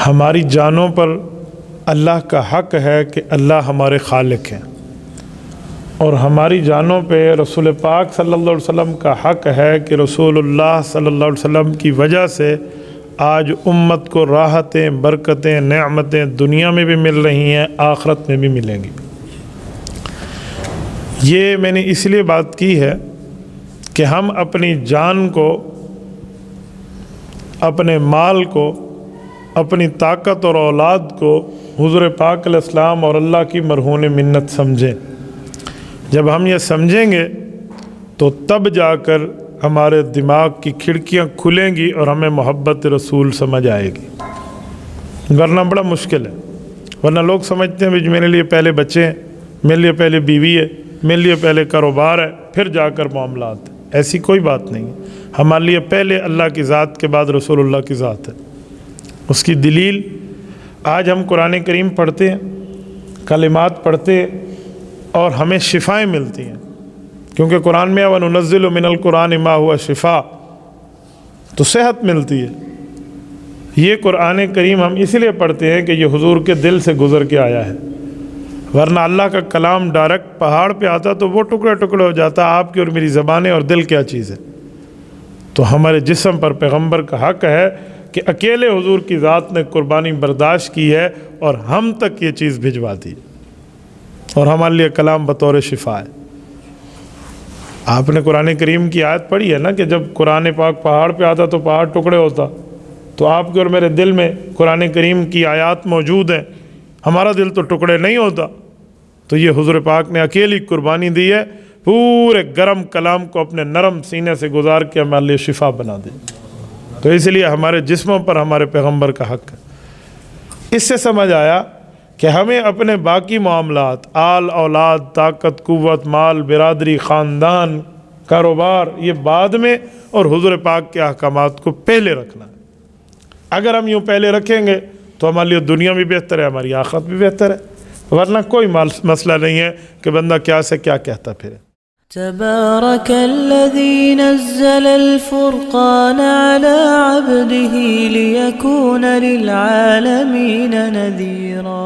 ہماری جانوں پر اللہ کا حق ہے کہ اللہ ہمارے خالق ہیں، اور ہماری جانوں پہ رسول پاک صلی اللہ علیہ وسلم کا حق ہے کہ رسول اللہ صلی اللہ علیہ وسلم کی وجہ سے آج امت کو راحتیں، برکتیں، نعمتیں دنیا میں بھی مل رہی ہیں، آخرت میں بھی ملیں گی۔ یہ میں نے اس لیے بات کی ہے کہ ہم اپنی جان کو، اپنے مال کو، اپنی طاقت اور اولاد کو حضور پاک علیہ السلام اور اللہ کی مرہون منت سمجھیں۔ جب ہم یہ سمجھیں گے تو تب جا کر ہمارے دماغ کی کھڑکیاں کھلیں گی اور ہمیں محبت رسول سمجھ آئے گی، ورنہ بڑا مشکل ہے۔ ورنہ لوگ سمجھتے ہیں کہ میرے لیے پہلے بچے ہیں، میرے لیے پہلے بیوی ہے، میرے لیے پہلے کاروبار ہے، پھر جا کر معاملات۔ ایسی کوئی بات نہیں ہے۔ ہمارے لیے پہلے اللہ کی ذات کے بعد رسول اللہ کی ذات ہے۔ اس کی دلیل آج ہم قرآن کریم پڑھتے ہیں، کلمات پڑھتے ہیں اور ہمیں شفائیں ملتی ہیں، کیونکہ قرآن میں وَنُنَزِّلُ مِنَ الْقُرْآنِ مَا هُوَ شِفَاء، تو صحت ملتی ہے۔ یہ قرآن کریم ہم اس لیے پڑھتے ہیں کہ یہ حضور کے دل سے گزر کے آیا ہے، ورنہ اللہ کا کلام ڈائریکٹ پہاڑ پہ آتا تو وہ ٹکڑے ٹکڑے ہو جاتا۔ آپ کی اور میری زبانیں اور دل کیا چیز ہے؟ تو ہمارے جسم پر پیغمبر کا حق ہے کہ اکیلے حضور کی ذات نے قربانی برداشت کی ہے اور ہم تک یہ چیز بھجوا دی، اور ہمارے لیے کلام بطور شفا ہے۔ آپ نے قرآن کریم کی آیت پڑھی ہے نا کہ جب قرآن پاک پہاڑ پہ آتا تو پہاڑ ٹکڑے ہوتا، تو آپ کے اور میرے دل میں قرآن کریم کی آیات موجود ہیں، ہمارا دل تو ٹکڑے نہیں ہوتا۔ تو یہ حضور پاک نے اکیلی قربانی دی ہے، پورے گرم کلام کو اپنے نرم سینے سے گزار کے ہمارے لیے شفا بنا دی۔ تو اس لیے ہمارے جسموں پر ہمارے پیغمبر کا حق ہے۔ اس سے سمجھ آیا کہ ہمیں اپنے باقی معاملات، آل اولاد، طاقت، قوت، مال، برادری، خاندان، کاروبار، یہ بعد میں، اور حضور پاک کے احکامات کو پہلے رکھنا ہے۔ اگر ہم یوں پہلے رکھیں گے تو ہمارے لیے دنیا بھی بہتر ہے، ہماری آخرت بھی بہتر ہے، ورنہ کوئی مسئلہ نہیں ہے کہ بندہ کیا سے کیا کہتا پھرے۔ تبارك الذي نزل الفرقان على عبده ليكون للعالمين نذيرا